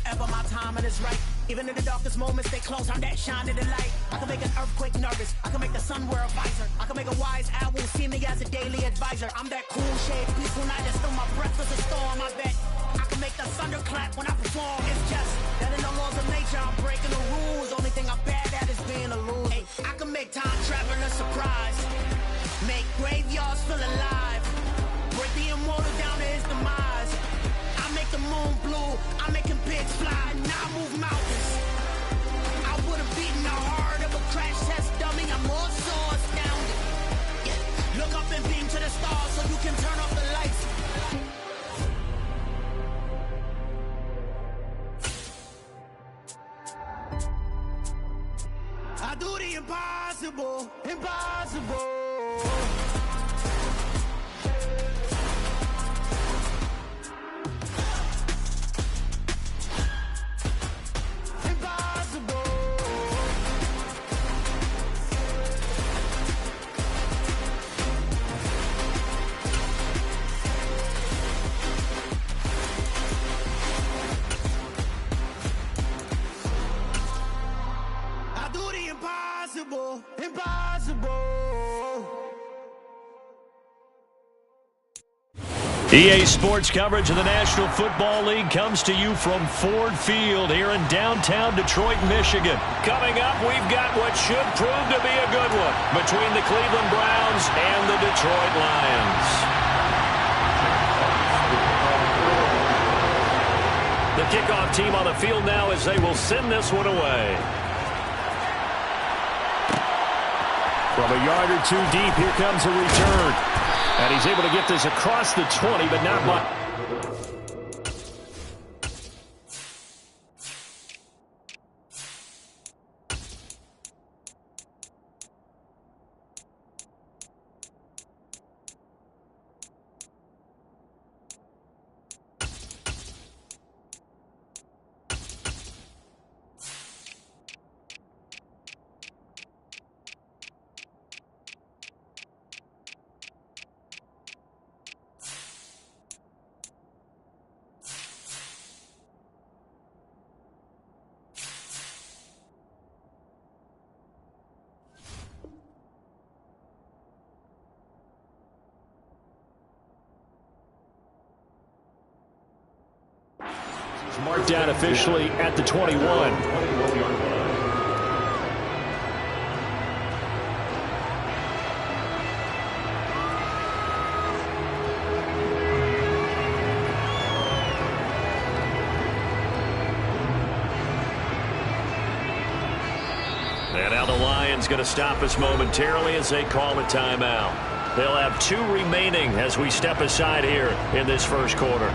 whenever my timing is right. Even in the darkest moments, stay close, I'm that shine in the light. I can make an earthquake nervous, I can make the sun wear a visor. I can make a wise owl see me as a daily advisor. I'm that cool shade, peaceful night, and still my breath is a storm, I bet. I can make the thunder clap when I perform. It's just that in the laws of nature, I'm breaking the rules. Only thing I'm bad at is being a loser. Hey, I can make time travel a surprise. Make graveyards feel alive. Break the immortal down to his demise. I make the moon blue, I'm making pigs fly. Now I move mountains. I would have beaten the heart of a crash test dummy. I'm more so astounded. Yeah. Look up and beam to the stars so you can turn off the lights. I do the impossible, impossible. EA Sports coverage of the National Football League comes to you from Ford Field here in downtown Detroit, Michigan. Coming up, we've got what should prove to be a good one between the Cleveland Browns and the Detroit Lions. The kickoff team on the field now as they will send this one away. From a yard or two deep, here comes a return. And he's able to get this across the 20, but not much. Marked down officially at the 21. And now the Lions going to stop us momentarily as they call a timeout. They'll have 2 remaining as we step aside here in this first quarter.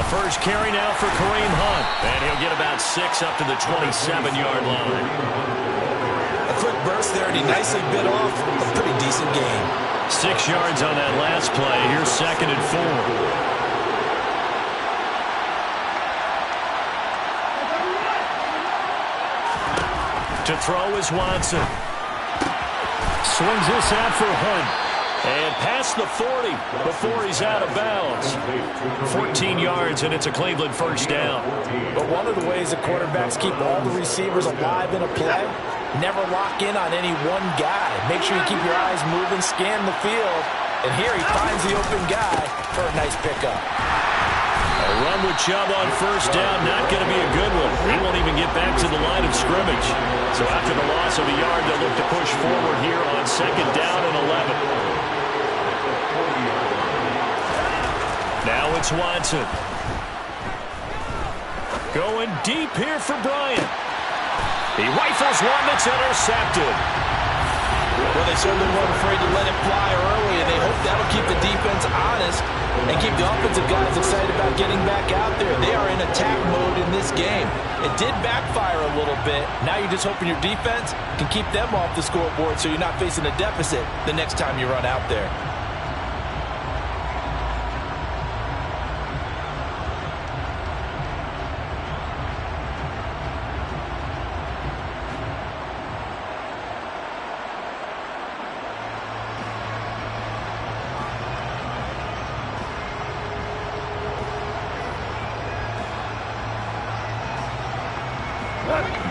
First carry now for Kareem Hunt. And he'll get about 6 up to the 27-yard line. A quick burst there, and he nicely bit off a pretty decent gain. 6 yards on that last play. Here's 2nd and 4. To throw is Watson. Swings this out for Hunt. And past the 40 before he's out of bounds. 14 yards, and it's a Cleveland first down. But one of the ways the quarterbacks keep all the receivers alive in a play, never lock in on any one guy. Make sure you keep your eyes moving, scan the field. And here he finds the open guy for a nice pickup. A run with Chubb on first down, not going to be a good one. He won't even get back to the line of scrimmage. So after the loss of a yard, they'll look to push forward here on 2nd down and 11. Now it's Watson. Going deep here for Bryant. He rifles one that's intercepted. Well, they certainly weren't afraid to let it fly early, and they hope that'll keep the defense honest and keep the offensive guys excited about getting back out there. They are in attack mode in this game. It did backfire a little bit. Now you're just hoping your defense can keep them off the scoreboard so you're not facing a deficit the next time you run out there.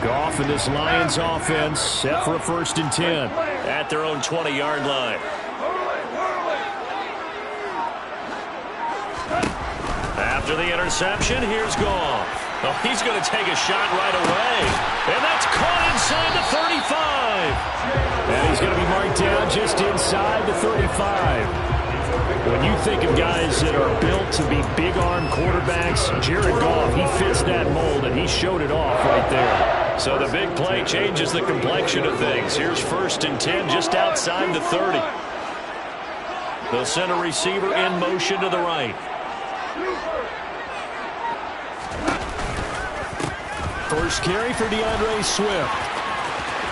Goff and this Lions offense set for a 1st and 10 at their own 20-yard line. After the interception, here's Goff. Oh, he's going to take a shot right away. And that's caught inside the 35. And he's going to be marked down just inside the 35. When you think of guys that are built to be big-arm quarterbacks, Jared Goff, he fits that mold, and he showed it off right there. So the big play changes the complexion of things. Here's 1st and 10 just outside the 30. They'll send a receiver in motion to the right. First carry for DeAndre Swift.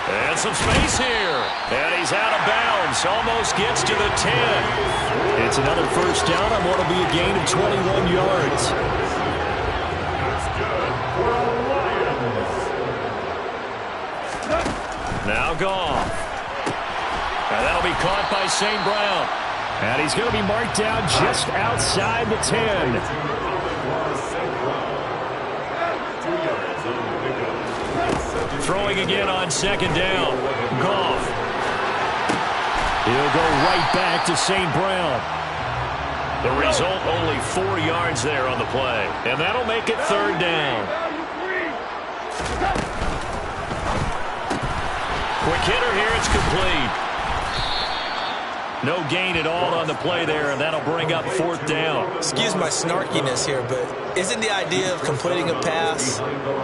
And some space here. And he's out of bounds. Almost gets to the 10. It's another 1st down on what will be a gain of 21 yards. Now Goff. And that'll be caught by St. Brown. And he's going to be marked down just outside the 10. Throwing again on 2nd down. Goff. He'll go right back to St. Brown. The result, only 4 yards there on the play. And that'll make it 3rd down. Quick hitter here, it's complete. No gain at all on the play there, and that'll bring up 4th down. Excuse my snarkiness here, but isn't the idea of completing a pass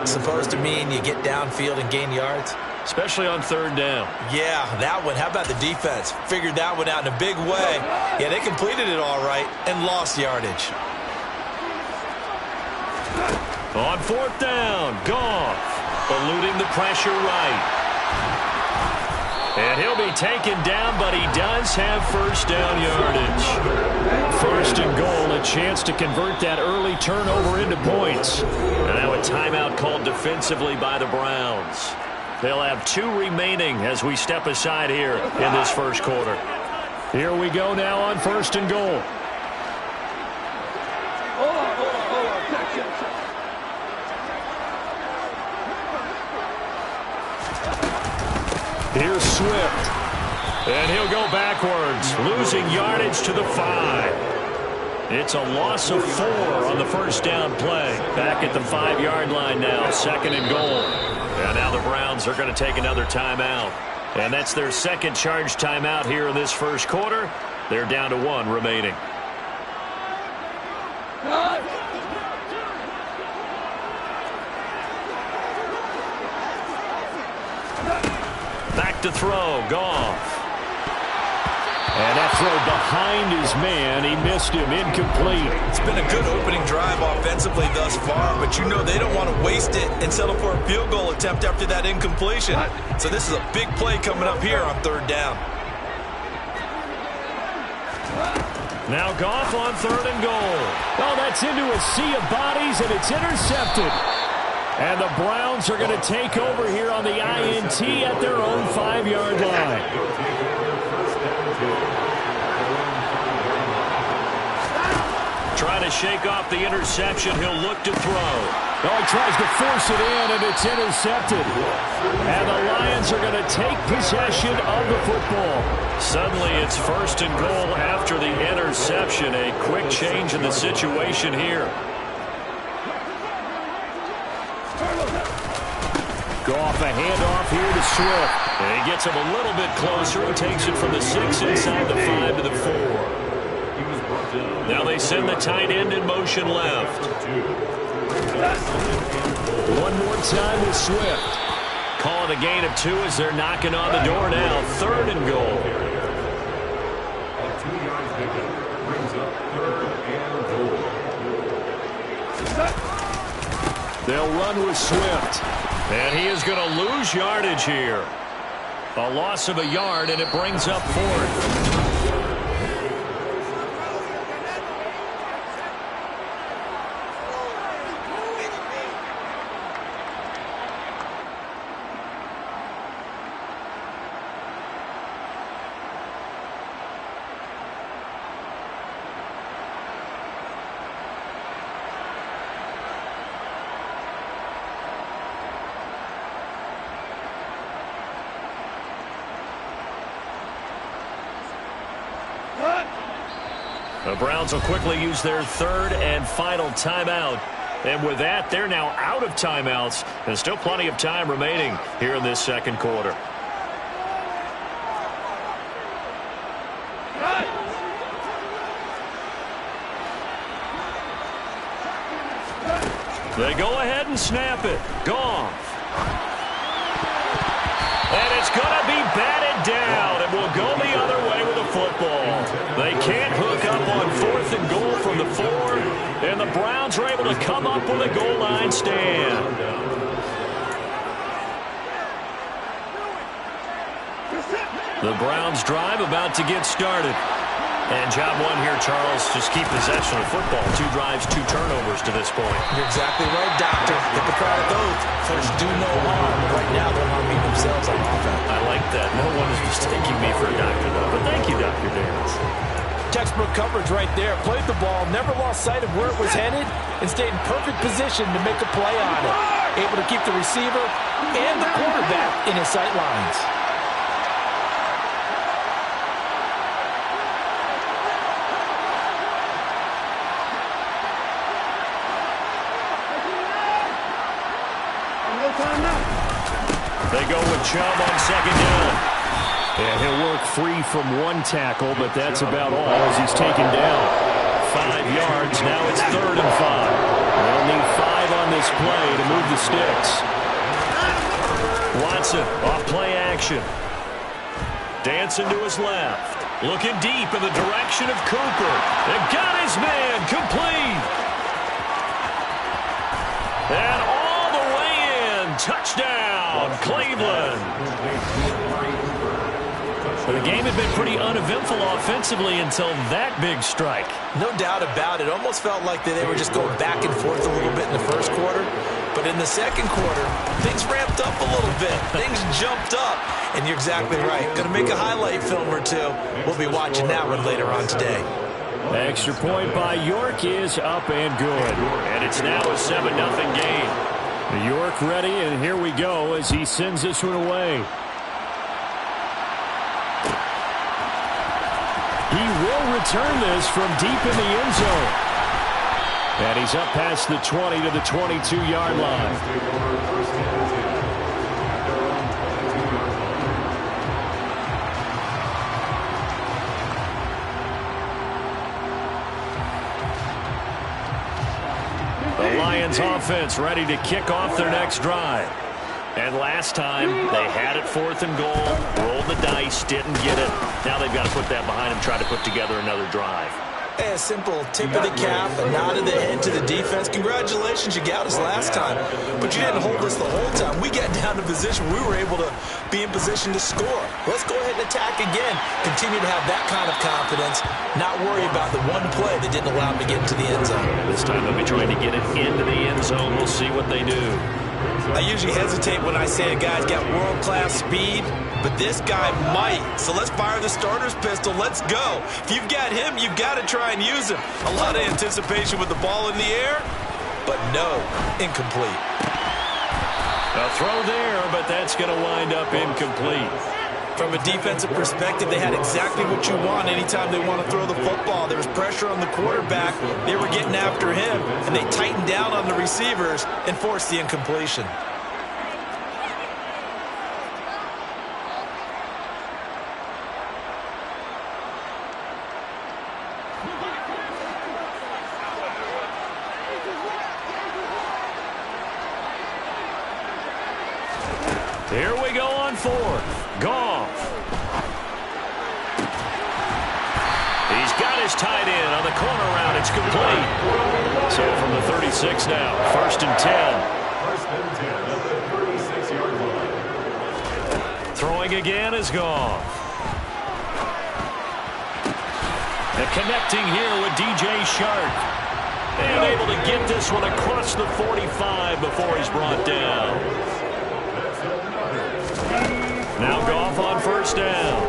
supposed to mean you get downfield and gain yards? Especially on 3rd down. Yeah, that one. How about the defense? Figured that one out in a big way. Yeah, they completed it all right and lost yardage. On 4th down, Goff eluding the pressure right. And he'll be taken down, but he does have 1st down yardage. 1st and goal, a chance to convert that early turnover into points. And now a timeout called defensively by the Browns. They'll have 2 remaining as we step aside here in this 1st quarter. Here we go now on 1st and goal. Here's Swift. And he'll go backwards, losing yardage to the 5. It's a loss of 4 on the 1st down play. Back at the 5-yard line now, 2nd and goal. And now the Browns are going to take another timeout. And that's their 2nd charge timeout here in this 1st quarter. They're down to 1 remaining. Back to throw, Goff. And that throw behind his man, he missed him, incomplete. It's been a good opening drive offensively thus far, but you know they don't want to waste it and settle for a field goal attempt after that incompletion. So this is a big play coming up here on 3rd down. Now Goff on 3rd and goal. Oh, that's into a sea of bodies, and it's intercepted. And the Browns are going to take over here on the INT at their own 5-yard line. Trying to shake off the interception. He'll look to throw. Oh, he tries to force it in, and it's intercepted. And the Lions are going to take possession of the football. Suddenly, it's 1st and goal after the interception. A quick change in the situation here. Goff, a handoff here to Swift. And he gets him a little bit closer. He takes it from the 6 inside the 5 to the 4. Now they send the tight end in motion left. One more time with Swift. call it a gain of 2 as they're knocking on the door now. 3rd and goal. A 2-yard pickup brings up 3rd and goal. They'll run with Swift. And he is going to lose yardage here. A loss of a yard, and it brings up 4th. The Browns will quickly use their 3rd and final timeout. And with that, they're now out of timeouts. And still plenty of time remaining here in this second quarter. They go ahead and snap it. Goff. And it's going to be batted down. It will go the other way with the football. They can't hook up on 4th and goal from the 4. And the Browns are able to come up with a goal line stand. The Browns drive about to get started. And job 1 here, Charles, just keep possession of the football. 2 drives, 2 turnovers to this point. You're exactly right, Doctor. Hippocratic oath. First, do no harm. Right now, they're harming themselves on offense. I like that. No one is mistaking me for a doctor, though. But thank you, Dr. Dance. Textbook coverage right there. Played the ball, never lost sight of where it was headed, and stayed in perfect position to make a play on it. Able to keep the receiver and the quarterback in his sight lines. They go with Chubb on 2nd down. And he'll work free from 1 tackle, but that's about all as he's taken down. 5 yards. Now it's 3rd and 5. They'll need 5 on this play to move the sticks. Watson off play action. Dancing to his left. Looking deep in the direction of Cooper. And got his man complete. And all the way in. Touchdown, Cleveland. The game had been pretty uneventful offensively until that big strike. No doubt about it. Almost felt like they were just going back and forth a little bit in the first quarter. But in the second quarter, things ramped up a little bit. Things jumped up. And you're exactly right. Going to make a highlight film or 2. We'll be watching that one later on today. Extra point by York is up and good. And it's now a 7-0 game. York ready, and here we go as he sends this one away. He will return this from deep in the end zone. And he's up past the 20 to the 22-yard line. The Lions offense ready to kick off their next drive. And last time, they had it 4th and goal, rolled the dice, didn't get it. Now they've got to put that behind them, try to put together another drive. Hey, a simple tip of the cap, a nod of the head to the defense. Congratulations, you got us last time. But you didn't hold us the whole time. We got down to position. We were able to be in position to score. Let's go ahead and attack again. Continue to have that kind of confidence. Not worry about the one play that didn't allow them to get into the end zone. This time they'll be trying to get it into the end zone. We'll see what they do. I usually hesitate when I say a guy's got world-class speed, but this guy might. So let's fire the starter's pistol. Let's go. If you've got him, you've got to try and use him. A lot of anticipation with the ball in the air, but no, incomplete. A throw there, but that's going to wind up incomplete. From a defensive perspective, they had exactly what you want anytime they want to throw the football. There was pressure on the quarterback. They were getting after him, and they tightened down on the receivers and forced the incompletion. Here we go on fourth. Goff. He's got his tight end on the corner route. It's complete. So from the 36 now, 1st and 10. 1st and 10 at the 36-yard line. Throwing again is Goff. And connecting here with DJ Shark. And able to get this one across the 45 before he's brought down. Now Goff on 1st down.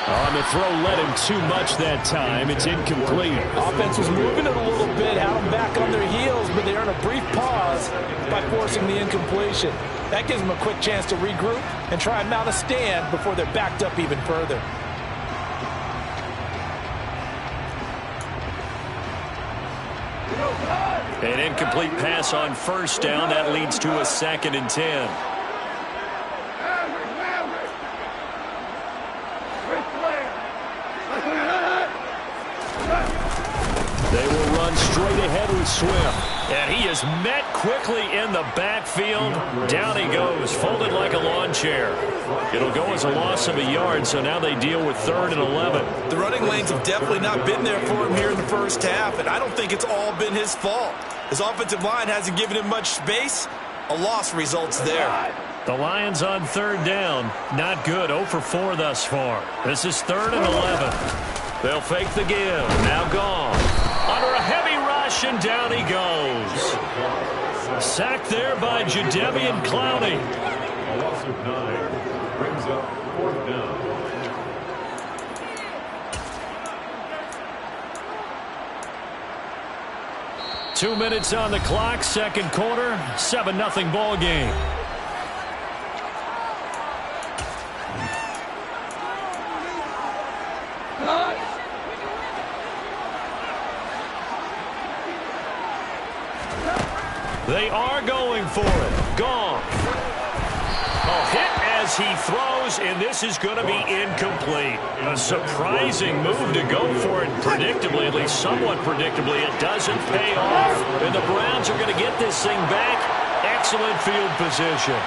On the throw led him too much that time. It's incomplete. Offense was moving it a little bit, had them back on their heels, but they earned a brief pause by forcing the incompletion. That gives them a quick chance to regroup and try and mount a stand before they're backed up even further. An incomplete pass on 1st down. That leads to a 2nd and 10. They will run straight ahead with Swift. And he is met quickly in the backfield. Down he goes, folded like a lawn chair. It'll go as a loss of a yard, so now they deal with 3rd and 11. The running lanes have definitely not been there for him here in the first half, and I don't think it's all been his fault. His offensive line hasn't given him much space. A loss results there. The Lions on 3rd down. Not good. 0 for 4 thus far. This is 3rd and 11. They'll fake the give. Now gone. Under a heavy rush, and down he goes. Sacked there by Jadeveon Clowney. A loss of 9 brings up 4th down. Two minutes on the clock, 2nd quarter, 7-0 ball game. They are going for it. Goff. A hit as he throws, and this is going to be incomplete. A surprising move to go for it predictably, at least somewhat predictably. It doesn't pay off, and the Browns are going to get this thing back. Excellent field position.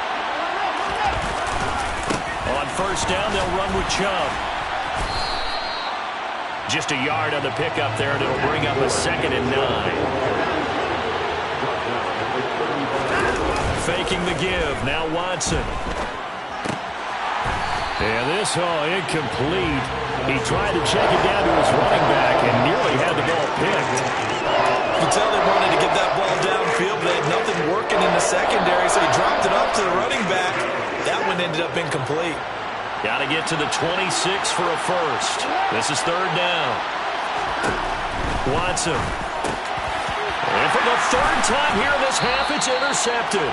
On 1st down, they'll run with Chubb. Just a yard on the pickup there, and it'll bring up a 2nd and 9. Faking the give. Now Watson. And this, incomplete. He tried to check it down to his running back and nearly had the ball picked. You can tell they wanted to get that ball downfield, but they had nothing working in the secondary, so he dropped it up to the running back. That one ended up incomplete. Got to get to the 26 for a 1st. This is 3rd down. Watson. And for the 3rd time here in this half, it's intercepted.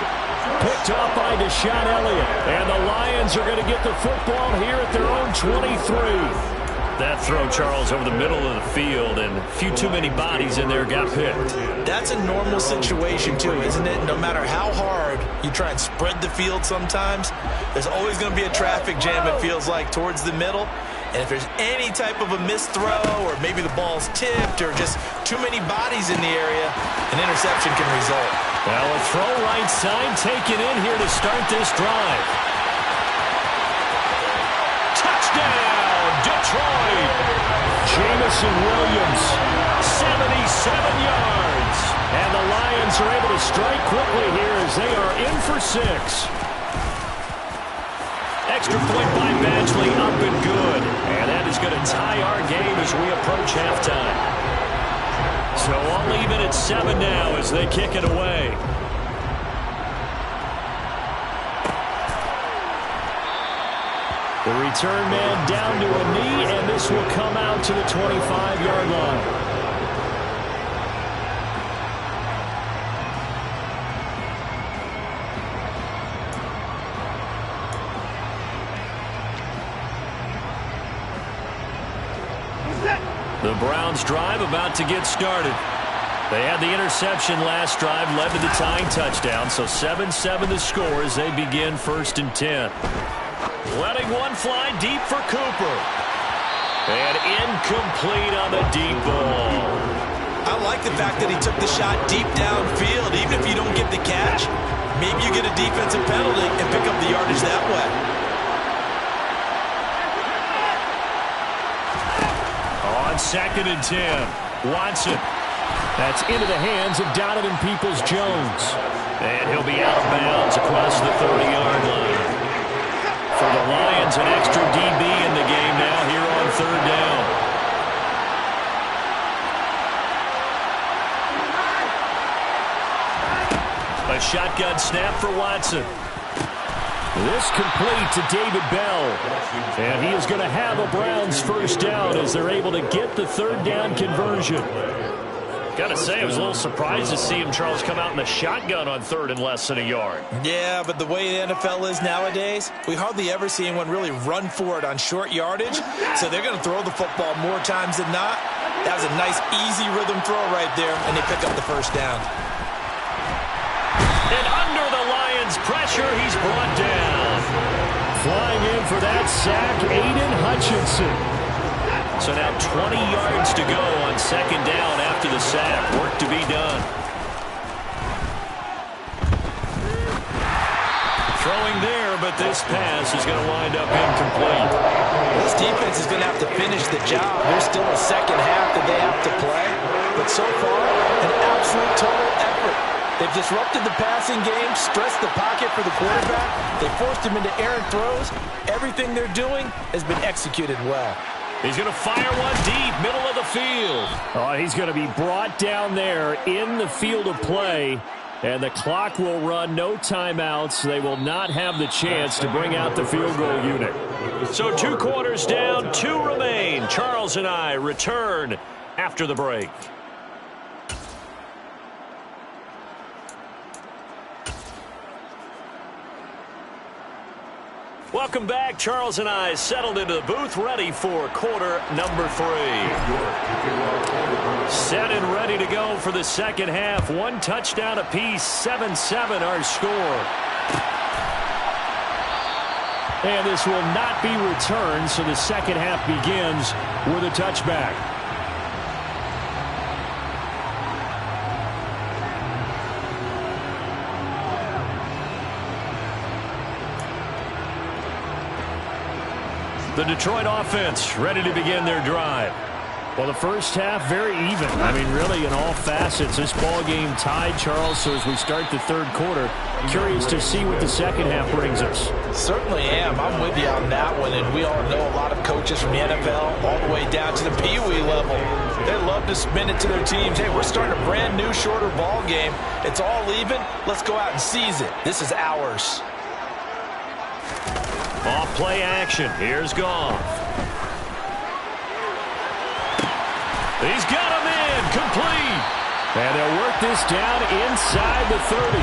Picked off by Deshaun Elliott. And the Lions are going to get the football here at their own 23. That throw, Charles, over the middle of the field, and a few too many bodies in there got picked. That's a normal situation, too, isn't it? No matter how hard you try and spread the field sometimes, there's always going to be a traffic jam, it feels like, towards the middle. And if there's any type of a missed throw, or maybe the ball's tipped, or just too many bodies in the area, an interception can result. Well, a throw right side taken in here to start this drive. Touchdown, Detroit! Jameson Williams. 77 yards. And the Lions are able to strike quickly here as they are in for 6. Extra point by Badgley, up and good. And that is going to tie our game as we approach halftime. So I'll leave it at 7 now as they kick it away. The return man down to a knee, and this will come out to the 25-yard line. The Browns drive about to get started. They had the interception last drive, led to the tying touchdown, so 7-7 the score as they begin 1st and 10. Letting one fly deep for Cooper. And incomplete on the deep ball. I like the fact that he took the shot deep downfield. Even if you don't get the catch, Maybe you get a defensive penalty and pick up the yardage that way. On 2nd and 10, Watson. That's into the hands of Donovan Peoples-Jones. And he'll be out of bounds across the 30-yard line. For the Lions, an extra DB in the game now here on 3rd down. A shotgun snap for Watson. This complete to David Bell. And he is going to have a Browns first down as they're able to get the 3rd down conversion. Got to say, I was a little surprised to see him, Charles, come out in the shotgun on 3rd and less than a yard. Yeah, but the way the NFL is nowadays, we hardly ever see anyone really run for it on short yardage. So they're going to throw the football more times than not. That was a nice, easy rhythm throw right there, and they pick up the first down. And under the Lions' pressure, he's brought down. Flying in for that sack, Aiden Hutchinson. So now 20 yards to go on 2nd down after the sack. Work to be done. Throwing there, but this pass is going to wind up incomplete. This defense is going to have to finish the job. There's still a second half that they have to play. But so far, an absolute total effort. They've disrupted the passing game, stressed the pocket for the quarterback. They forced him into errant throws. Everything they're doing has been executed well. He's going to fire one deep, middle of the field. Oh, he's going to be brought down there in the field of play. And the clock will run, no timeouts. They will not have the chance to bring out the field goal unit. So 2 quarters down, 2 remain. Charles and I return after the break. Welcome back. Charles and I settled into the booth, ready for quarter number 3. Set and ready to go for the second half. 1 touchdown apiece, 7-7 our score. And this will not be returned, so the second half begins with a touchback. The Detroit offense ready to begin their drive. Well, the first half, very even. I mean, really, in all facets, this ball game tied, Charles. So as we start the 3rd quarter, curious to see what the second half brings us. Certainly am. I'm with you on that one. And we all know a lot of coaches from the NFL all the way down to the Pee Wee level. They love to spin it to their teams. Hey, we're starting a brand new, shorter ball game. It's all even. Let's go out and seize it. This is ours. Off play action. Here's Goff. He's got him in. Complete. And they'll work this down inside the 30.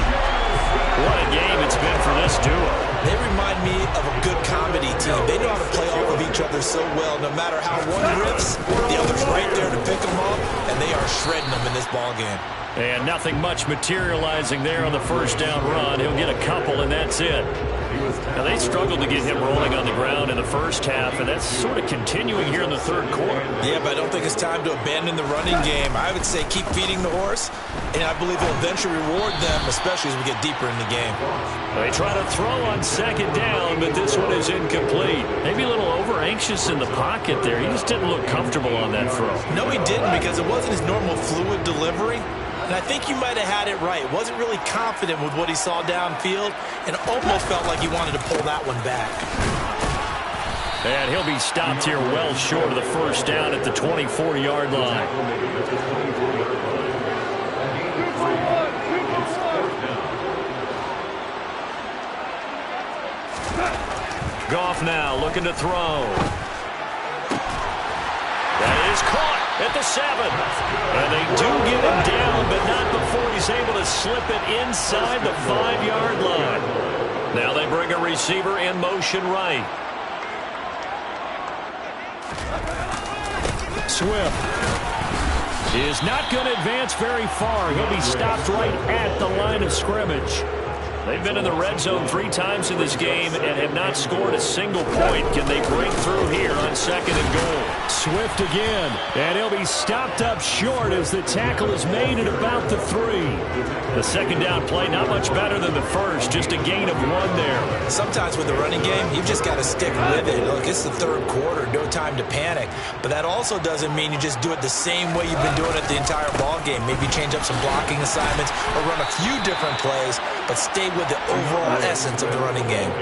What a game it's been for this duo. They remind me of a good comedy team. They know how to play off of each other so well. No matter how one rips, the other's right there to pick them up, and they are shredding them in this ball game. And nothing much materializing there on the first down run. He'll get a couple, and that's it. Now, they struggled to get him rolling on the ground in the first half, and that's sort of continuing here in the 3rd quarter. Yeah, but I don't think it's time to abandon the running game. I would say keep feeding the horse, and I believe he'll eventually reward them, especially as we get deeper in the game. They try to throw on 2nd down, but this one is incomplete. Maybe a little over-anxious in the pocket there. He just didn't look comfortable on that throw. No, he didn't, because it wasn't his normal fluid delivery. And I think you might have had it right. Wasn't really confident with what he saw downfield and almost felt like he wanted to pull that one back. And he'll be stopped here well short of the first down at the 24-yard line. Goff now looking to throw. That is caught at the 7. And they do get him down, but not before he's able to slip it inside the 5-yard line. Now they bring a receiver in motion right. Swift is not going to advance very far. He'll be stopped right at the line of scrimmage. They've been in the red zone 3 times in this game and have not scored a single point. Can they break through here on 2nd and goal? Swift again, and he'll be stopped up short as the tackle is made at about the 3. The second down play, not much better than the first, just a gain of 1 there. Sometimes with the running game, you've just got to stick with it. Look, it's the third quarter, no time to panic. But that also doesn't mean you just do it the same way you've been doing it the entire ball game. Maybe change up some blocking assignments or run a few different plays, but stay with the overall essence of the running game.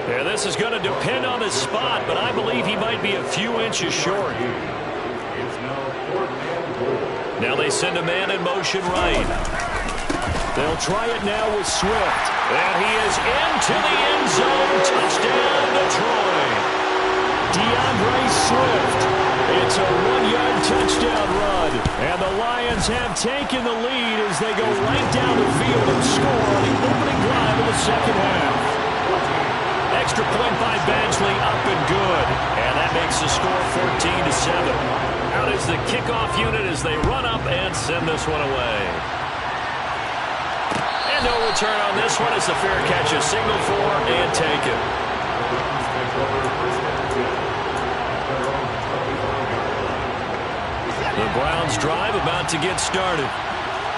Yeah, this is going to depend on his spot, but I believe he might be a few inches short. Now they send a man in motion right. They'll try it now with Swift. And he is into the end zone. Touchdown, Detroit. DeAndre Swift. It's a 1-yard touchdown run. And the Lions have taken the lead as they go right down the field and score on the opening drive of the second half. Extra point by Badgley, up and good. And that makes the score 14-7. Out is the kickoff unit as they run up and send this one away. And no return on this one. It's a fair catch, a signal for and taken. The Browns drive about to get started.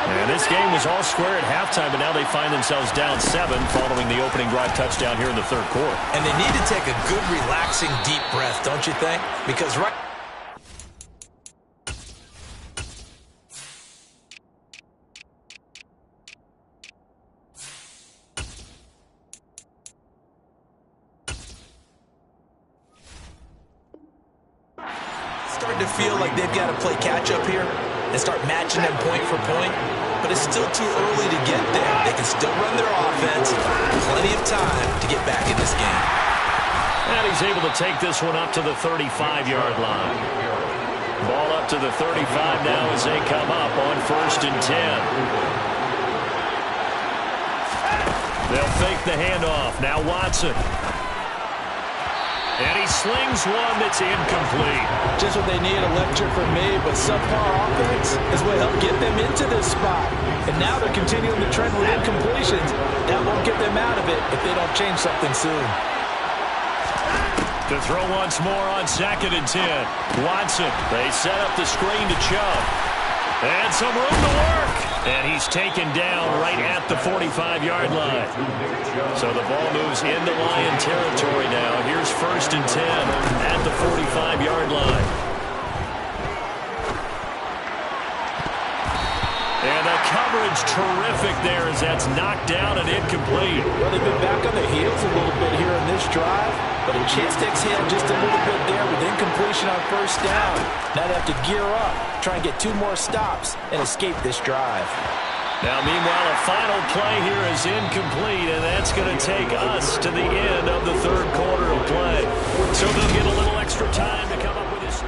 And this game was all square at halftime, but now they find themselves down 7 following the opening drive touchdown here in the third quarter. And they need to take a good, relaxing, deep breath, don't you think? Because right... starting to feel like they've got to play catch-up here and start matching them point for point, but it's still too early to get there. They can still run their offense. Plenty of time to get back in this game. And he's able to take this one up to the 35-yard line. Ball up to the 35 now as they come up on 1st and 10. They'll fake the handoff. Now Watson. And he slings one that's incomplete. Just what they need, electric from me, but subpar offense is what helped get them into this spot. And now they're continuing the trend with incompletions. That won't get them out of it if they don't change something soon. To throw once more on 2nd and 10. Watson, they set up the screen to Chubb. And some room to work. And he's taken down right at the 45-yard line. So the ball moves into Lion territory now. Here's 1st and 10 at the 45-yard line. And the coverage terrific there as that's knocked down and incomplete. Well, they've been back on their heels a little bit here in this drive, but a chance to exhale just a little bit there with incompletion on 1st down. Now they have to gear up, try and get 2 more stops, and escape this drive. Now, meanwhile, a final play here is incomplete, and that's going to take us to the end of the third quarter of play. So they'll get a little extra time to come up with this.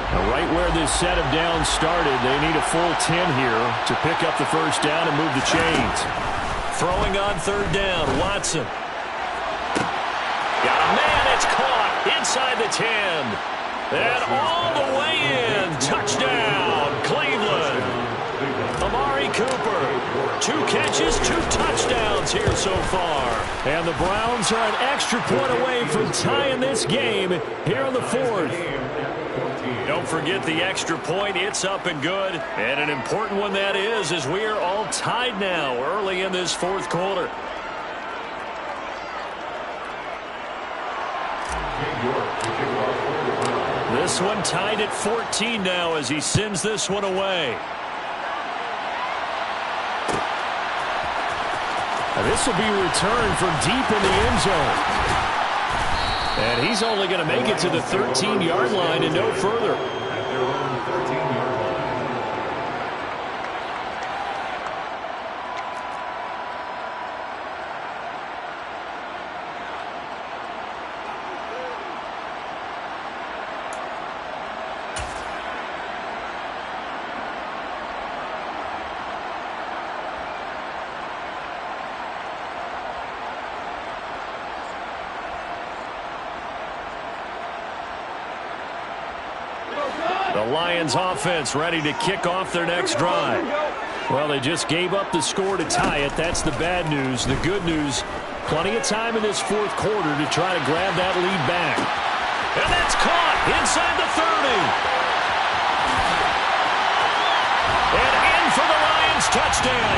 Now, right where this set of downs started, they need a full 10 here to pick up the 1st down and move the chains. Throwing on 3rd down, Watson. Got a man, it's caught inside the 10. And all the way in, touchdown, Cleveland. Amari Cooper, 2 catches, 2 touchdowns here so far. And the Browns are an extra point away from tying this game here in the 4th. Don't forget the extra point. It's up and good. And an important one that is, as we are all tied now early in this 4th quarter. This one tied at 14 now as he sends this one away. This will be returned from deep in the end zone. And he's only going to make it to the 13-yard line and no further. The Lions offense ready to kick off their next drive. Well, they just gave up the score to tie it. That's the bad news. The good news, plenty of time in this 4th quarter to try to grab that lead back. And that's caught inside the 30. And in for the Lions touchdown.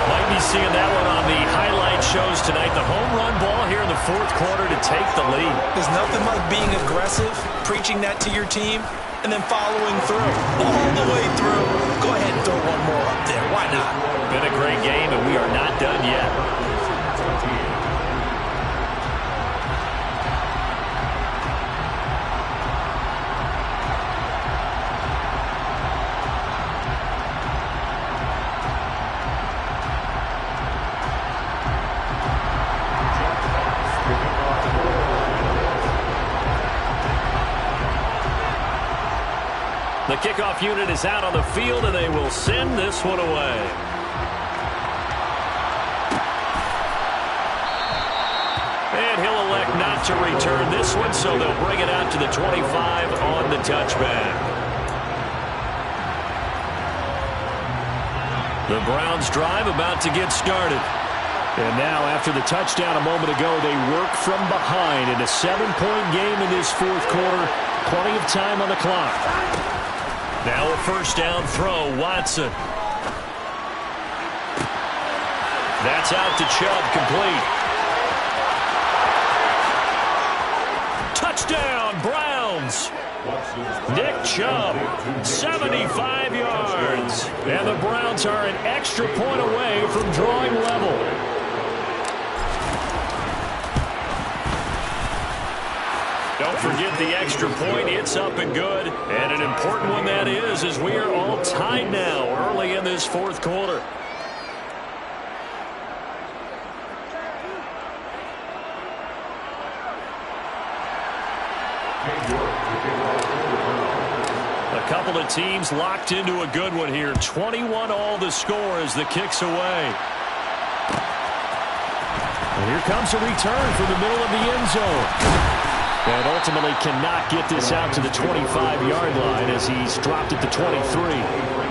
Might be seeing that one on the highlight shows tonight. The home run ball here in the fourth quarter to take the lead. There's nothing like being aggressive, preaching that to your team, and then following through. All the way through. Go ahead and throw one more up there. Why not? Been a great game, and we are not done yet. The kickoff unit is out on the field, and they will send this one away. And he'll elect not to return this one, so they'll bring it out to the 25 on the touchback. The Browns drive about to get started. And now, after the touchdown a moment ago, they work from behind in a 7-point game in this fourth quarter. Plenty of time on the clock. Now a first down throw, Watson. That's out to Chubb, complete. Touchdown, Browns. Nick Chubb, 75 yards. And the Browns are an extra point away from drawing level. Don't forget the extra point. It's up and good. And an important one that is, as we are all tied now early in this fourth quarter. A couple of teams locked into a good one here. 21 all the score as the kick's away. And here comes a return from the middle of the end zone. And ultimately cannot get this out to the 25-yard line as he's dropped at the 23.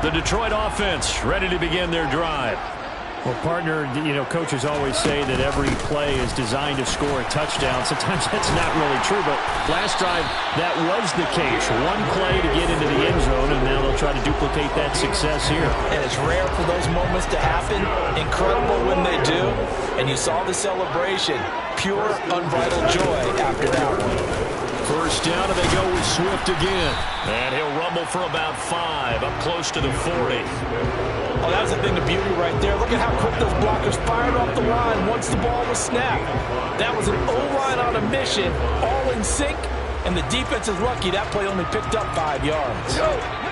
The Detroit offense ready to begin their drive. Well, partner, coaches always say that every play is designed to score a touchdown. Sometimes that's not really true, but last drive, that was the case. One play to get into the end zone, and now they'll try to duplicate that success here. And it's rare for those moments to happen. Incredible when they do. And you saw the celebration. Pure, unbridled joy after that one. First down, and they go with Swift again. And he'll rumble for about 5, up close to the 40. Oh, that was the thing of beauty right there. Look at how quick those blockers fired off the line once the ball was snapped. That was an O-line on a mission, all in sync, and the defense is lucky that play only picked up 5 yards.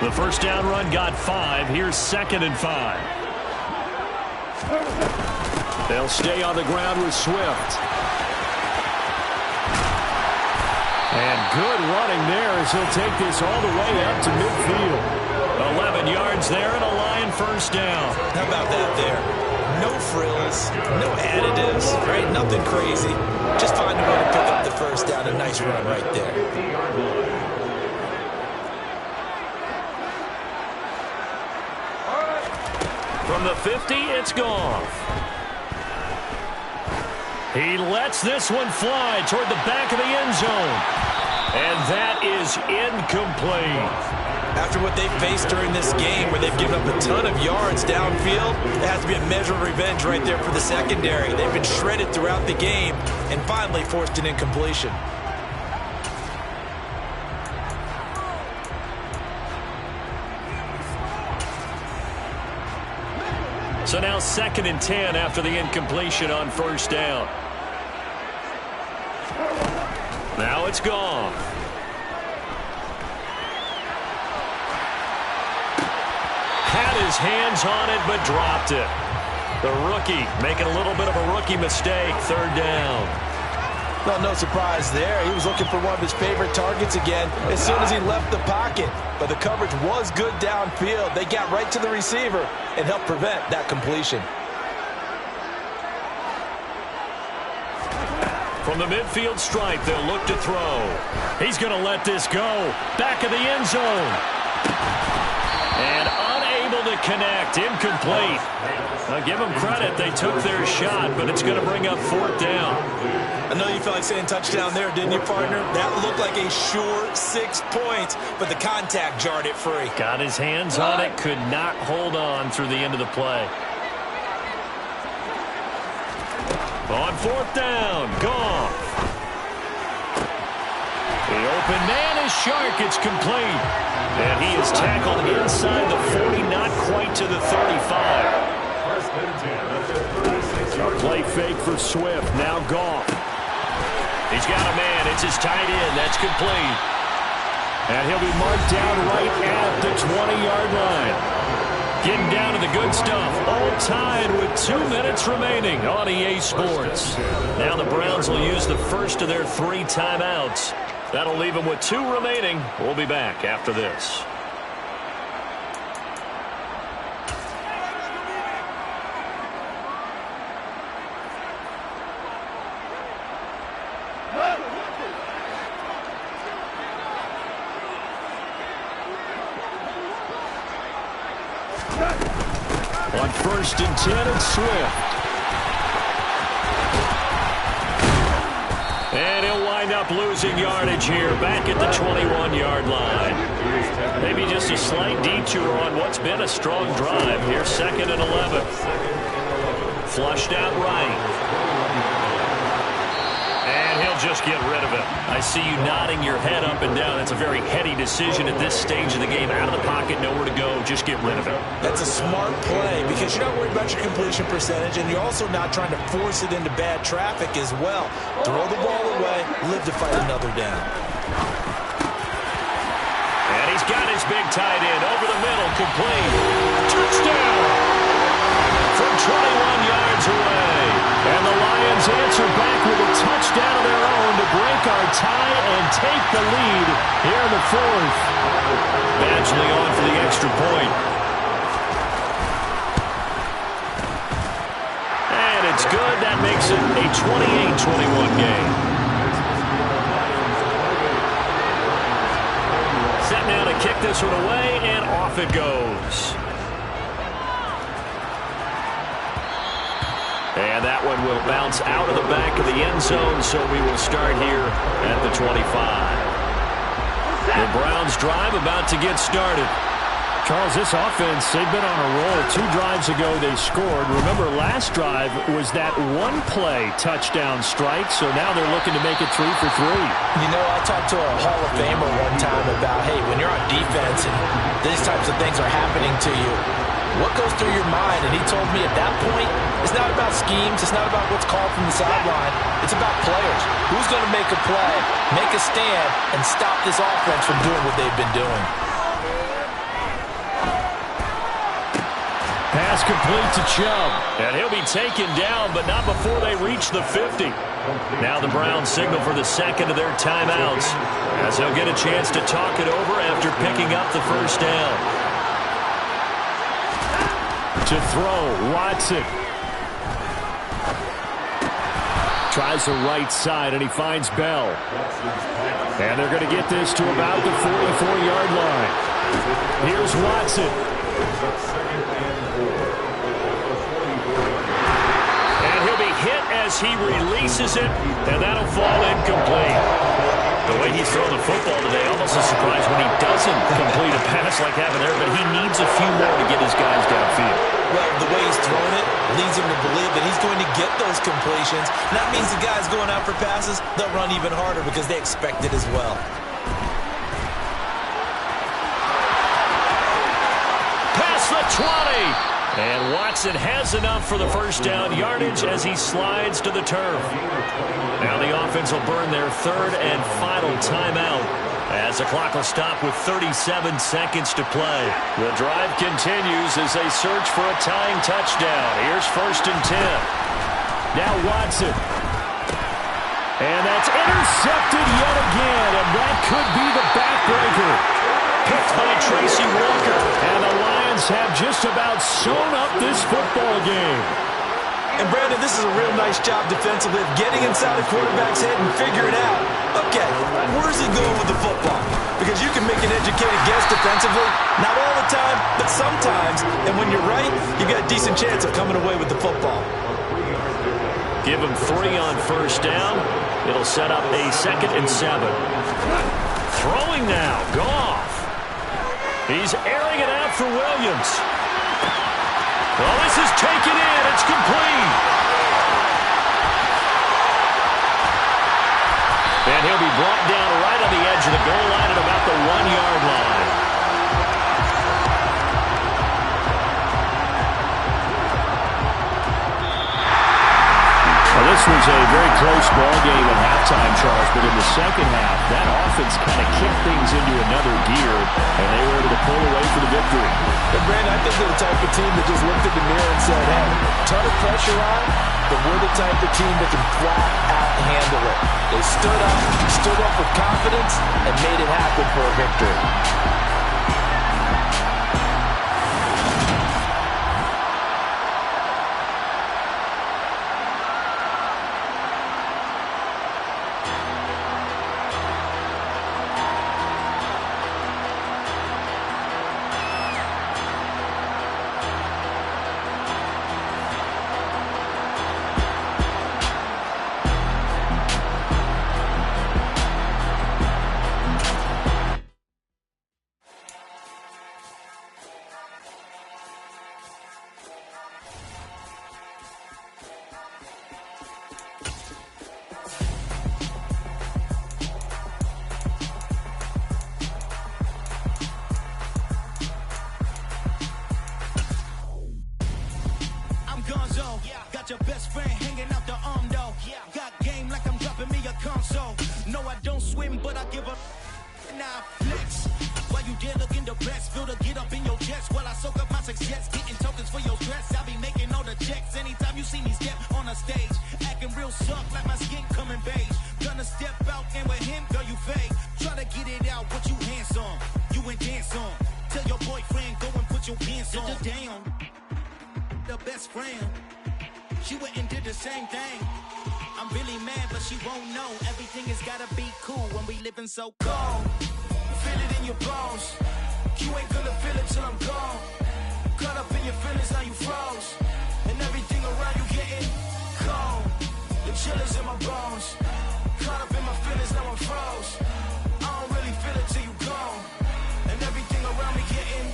The first down run got 5. Here's 2nd and 5. They'll stay on the ground with Swift. And good running there as he'll take this all the way up to midfield. 11 yards there and a Lion first down. How about that there? No frills, no additives, right? Nothing crazy. Just find a way to pick up the first down. A nice run right there. From the 50, it's Goff. He lets this one fly toward the back of the end zone. And that is incomplete. After what they've faced during this game where they've given up a ton of yards downfield, there has to be a measure of revenge right there for the secondary. They've been shredded throughout the game and finally forced an incompletion. So now 2nd and 10 after the incompletion on first down. Now it's Goff. Had his hands on it, but dropped it. The rookie making a little bit of a rookie mistake. 3rd down. Well, no surprise there. He was looking for one of his favorite targets again as soon as he left the pocket. But the coverage was good downfield. They got right to the receiver and helped prevent that completion. From the midfield stripe, they'll look to throw. He's going to let this go. Back of the end zone. And unable to connect. Incomplete. Now give them credit. They took their shot, but it's going to bring up 4th down. I know you felt like saying touchdown there, didn't you, partner? That looked like a sure 6 points, but the contact jarred it free. Got his hands on it. Could not hold on through the end of the play. On 4th down, Goff. The open man is Shark. It's complete. And he is tackled inside the 40, not quite to the 35. A play fake for Swift. Now Goff. He's got a man. It's his tight end. That's complete. And he'll be marked down right at the 20-yard line. Getting down to the good stuff. All tied with 2 minutes remaining on EA Sports. Now the Browns will use the first of their 3 timeouts. That'll leave them with 2 remaining. We'll be back after this. On 1st and 10, it's Swift. And he'll wind up losing yardage here, back at the 21-yard line. Maybe just a slight detour on what's been a strong drive. Here's 2nd and 11. Flushed out right. And he'll just get rid of it. I see you nodding your head up and down. That's a very heady decision at this stage of the game. Out of the pocket, nowhere to go. Just get rid of it. That's a smart play because you're not worried about your completion percentage, and you're also not trying to force it into bad traffic as well. Throw the ball away, live to fight another down. And he's got his big tight end over the middle, complete. Touchdown! From 21 yards away. And the Lions answer back with a touchdown of their own to break our tie and take the lead here in the 4th. Badgley on for the extra point. And it's good. That makes it a 28-21 game. Set now to kick this one away, and off it goes. And that one will bounce out of the back of the end zone, so we will start here at the 25. The Browns drive about to get started. Charles, this offense, they've been on a roll. 2 drives ago they scored. Remember, last drive was that 1-play touchdown strike, so now they're looking to make it 3 for 3. You know, I talked to a Hall of Famer one time about, hey, when you're on defense and these types of things are happening to you, what goes through your mind? And he told me at that point, it's not about schemes. It's not about what's called from the sideline. It's about players. Who's going to make a play, make a stand, and stop this offense from doing what they've been doing? Pass complete to Chubb. And he'll be taken down, but not before they reach the 50. Now the Browns signal for the 2nd of their timeouts, as they'll get a chance to talk it over after picking up the 1st down. To throw, Watson. Tries the right side, and he finds Bell. And they're going to get this to about the 44-yard line. Here's Watson. And he'll be hit as he releases it, and that'll fall incomplete. The way he's thrown the football today, almost a surprise when he doesn't complete a pass like having there, but he needs a few more to get his guys downfield. Well, the way he's thrown it leads him to believe that he's going to get those completions. And that means the guys going out for passes, they'll run even harder because they expect it as well. Past the 20. And Watson has enough for the 1st down yardage as he slides to the turf. Now the offense will burn their 3rd and final timeout as the clock will stop with 37 seconds to play. The drive continues as they search for a tying touchdown. Here's 1st and 10. Now Watson. And that's intercepted yet again, and that could be the backbreaker. Picked by Tracy Walker. And the Lions have just about sewn up this football game. And Brandon, this is a real nice job defensively of getting inside the quarterback's head and figuring out, okay, where's he going with the football? Because you can make an educated guess defensively, not all the time, but sometimes. And when you're right, you got a decent chance of coming away with the football. Give him 3 on first down. It'll set up a 2nd and 7. Throwing now, Goff. He's airing it out for Williams. Well, this is taken in. It's complete. And he'll be brought down right on the edge of the goal line at about the 1-yard line. Well, this was a very close ball game at halftime, Charles, but in the second half, that offense kind of kicked things into another gear, and they were able to pull away for the victory. But, Brandon, I think they're the type of team that just looked at the mirror and said, hey, ton of pressure on, but we're the type of team that can flat out handle it. They stood up with confidence, and made it happen for a victory. Got your best friend hanging out the arm though. Got game like I'm dropping me a console. No, I don't swim, but I give up. Now flex. While you there looking the best, feel the get up in your chest while I soak up my success. Getting tokens for your stress. I be making all the checks anytime you see me step on a stage. Acting real soft like my skin coming beige. Gonna step out and with him, girl, you fake. Try to get it out, what you hands on. You and dance on. Tell your boyfriend, go and put your pants on. Down. The best friend. She went and did the same thing. I'm really mad, but she won't know. Everything has gotta be cool when we living so cold. Feel it in your bones. You ain't gonna feel it till I'm gone. Caught up in your feelings, now you froze. And everything around you getting cold. The chill is in my bones. Caught up in my feelings, now I'm froze. I don't really feel it till you gone. And everything around me getting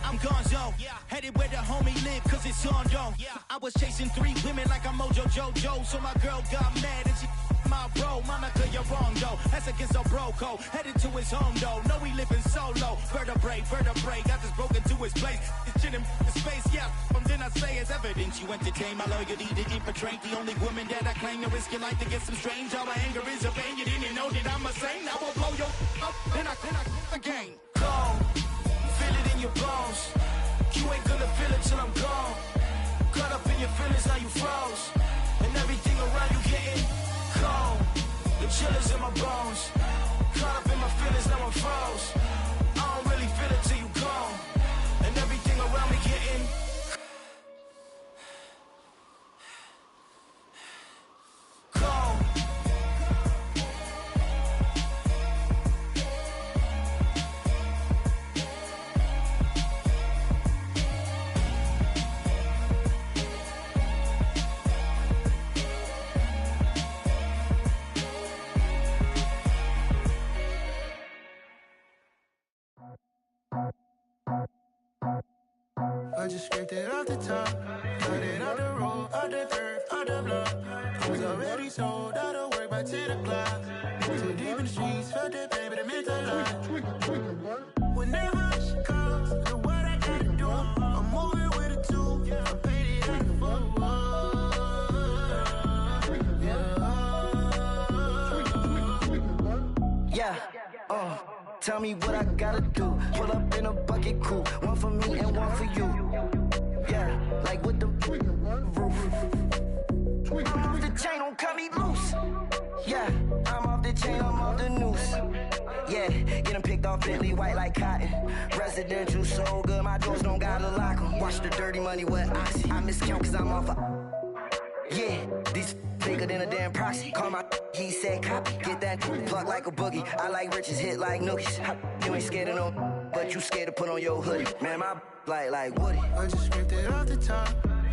I'm gonzo, headed where the homie live, cause it's on, yo. I was chasing 3 women like I'm Mojo Jojo, so my girl got mad and she my bro. Monica, you're wrong, though. That's against a bro code. Headed to his home, though. No, he living solo. Vertebrae, got this broken to his place. It's chin in space, yeah. From then I say it's evidence. You entertain my loyalty to infiltrate the only woman that I claim to risk your life to get some strange. All my anger is a pain. You didn't know that I'm a saint. I will blow your up, then I again. Cold. Feel it in your bones. You ain't gonna feel it till I'm gone. Caught up in your feelings, now you froze. And everything around you getting cold. The chill is in my bones. Caught up in my feelings, now I'm froze. I don't really feel it till you gone. And everything around me getting cold. I just scraped it off the top, cut it out the road, out the dirt, out the block. It was already sold, out of work by 10 o'clock. Too deep in the streets, felt that pain, but it meant a lot. Whenever she calls, do what I gotta do. I'm moving with a tool, I'm painted like a fool. Yeah, tell me what I gotta do. Pull up in a bucket crew, one for me and one for you. Yeah, like with the roof. Move the chain, don't cut me loose. Yeah, I'm off the chain, I'm off the noose. Yeah, getting picked off Bentley white like cotton. Residential so good, my doors don't gotta lock 'em. Watch the dirty money with Oxy. I miscount cause I'm off yeah, these bigger than a damn proxy. Call my he said copy. Get that plug like a boogie. I like riches, hit like nookies. You ain't scared of no, but you scared to put on your hoodie. Man, my like Woody. I just scraped it off the top.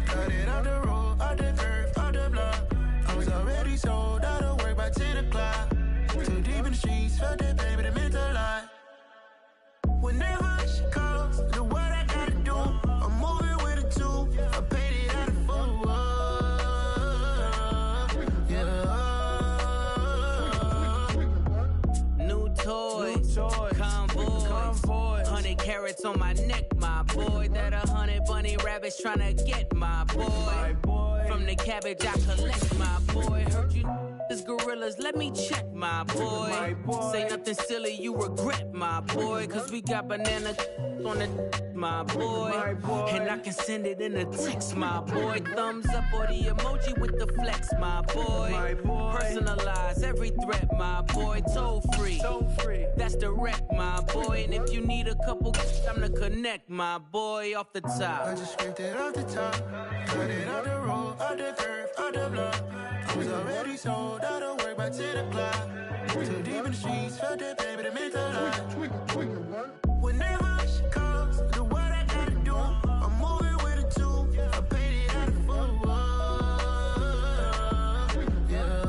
Cut it out the road, out the curve, out the block. I was already sold out of work by 10 o'clock. Too deep in the streets, felt that baby, that meant a lot. Whenever she calls, the what I gotta do, I'm moving with a two. I paid it out of full. Yeah. New toys, convoy, 100 carats on my neck, my boy. That 100 bunny rabbits tryna get my boy. From the cabbage I collect, my boy. Heard you is gorillas, let me check, my boy. Say nothing silly, you regret, my boy. Cause we got banana on the my boy. And I can send it in a text, my boy. Thumbs up or the emoji with the flex, my boy. Personalize every threat, my boy. Toll free, that's direct, my boy. And if you need a couple, I'm to connect, my boy, off the top. I just scraped it off the top. Cut it out the road, out the curve, out the block. I was already sold out of work by 10 o'clock. Too deep in the streets, felt that baby, that meant a lot. Whenever she calls, the what I gotta do, I'm moving with a two. I paid it out of full. Yeah.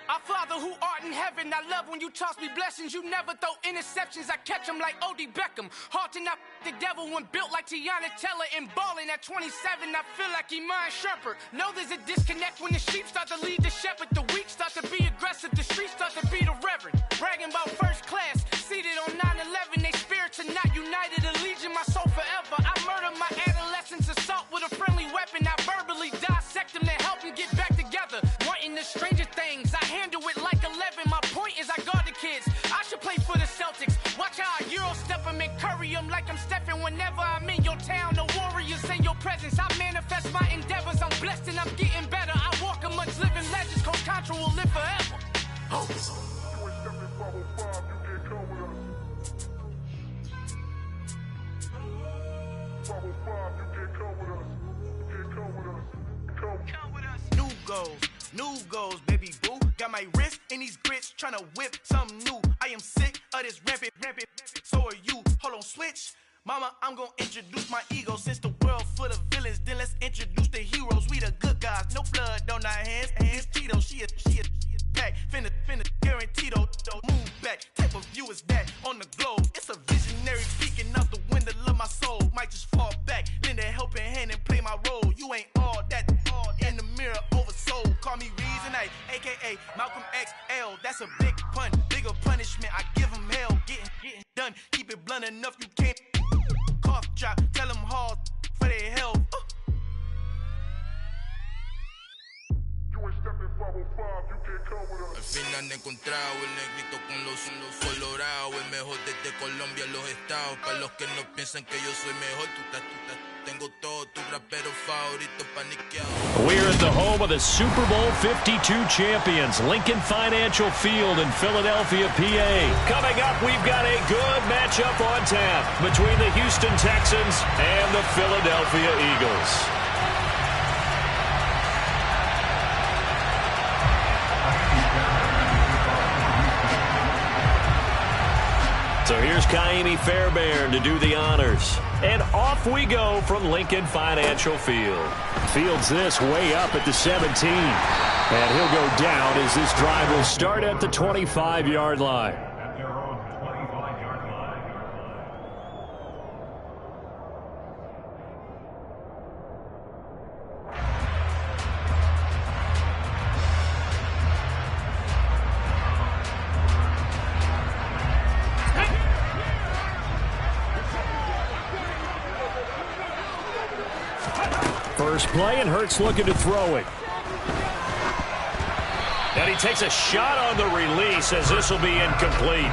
Our Father who art in heaven, I love when you toss me blessings. You never throw interceptions, I catch them like O.D. Beckham. Hard to knock the devil when built like Tiana Teller and balling at 27. I feel like Iman Shumpert. Know there's a disconnect when the sheep start to lead the shepherd. The weak start to be aggressive, the streets start to be the reverend. Bragging about first class, seated on 9/11. They spirits are not united, a legion, my soul forever. I murder my adolescence, assault with a friendly weapon. I verbally dissect them to help them get back together. Wanting the stranger things, I handle it like 11. My point is I guard the kids. I should play for the Celtics. Watch how I Euro step them and curry them like I'm Stephen. Whenever I'm in your town, the Warriors in your presence. I manifest my endeavors. I'm blessed and I'm getting better. I walk amongst living legends. Coach Contra will live forever. Oh. New goals, baby boo. Got my wrist in these grits, tryna whip something new. I am sick of this rampant. So are you. Hold on, switch. Mama, I'm gonna introduce my ego. Since the world full of villains, then let's introduce the heroes. We the good guys, no blood on our hands. Hands Tito, she a pack. Finna guarantee though. Move back. Type of view is that on the globe. It's a visionary peeking out the window of my soul. Might just fall back, lend a helping hand and play my role. You ain't all that in the mirror oversold. Call me Reasonite, aka Malcolm XL. That's a big pun, bigger punishment. I give him hell, getting done. Keep it blunt enough, you can't cough drop. Tell them hard for their health. Al fin han encontrado el negrito con los colorados, el mejor desde Colombia, los estados. Para los que no piensan que yo soy mejor, tengo todo, tu rapero favorito paniqueado. We're at the home of the Super Bowl 52 champions, Lincoln Financial Field in Philadelphia, PA. Coming up, we've got a good matchup on tap between the Houston Texans and the Philadelphia Eagles. So here's Kaimi Fairbairn to do the honors. And off we go from Lincoln Financial Field. Fields this way up at the 17. And he'll go down as this drive will start at the 25-yard line. First play, and Hurts looking to throw it. And he takes a shot on the release as this will be incomplete.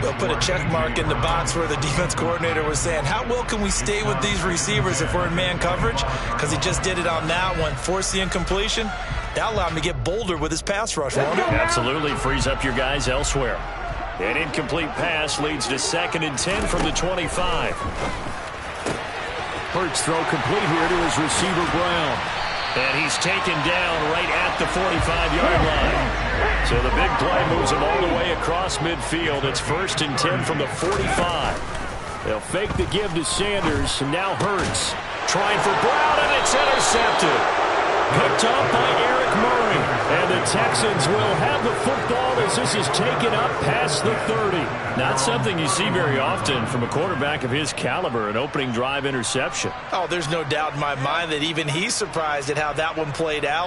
They'll put a check mark in the box where the defense coordinator was saying, how well can we stay with these receivers if we're in man coverage? Because he just did it on that one. Force the incompletion. That allowed him to get bolder with his pass rush, won't it? Absolutely frees up your guys elsewhere. An incomplete pass leads to 2nd and 10 from the 25. Hurts throw complete here to his receiver, Brown. And he's taken down right at the 45-yard line. So the big play moves him all the way across midfield. It's 1st and 10 from the 45. They'll fake the give to Sanders, and now Hurts. Trying for Brown, and it's intercepted. Picked up by Eric Murray. And the Texans will have the football as this is taken up past the 30. Not something you see very often from a quarterback of his caliber, an opening drive interception. Oh, there's no doubt in my mind that even he's surprised at how that one played out.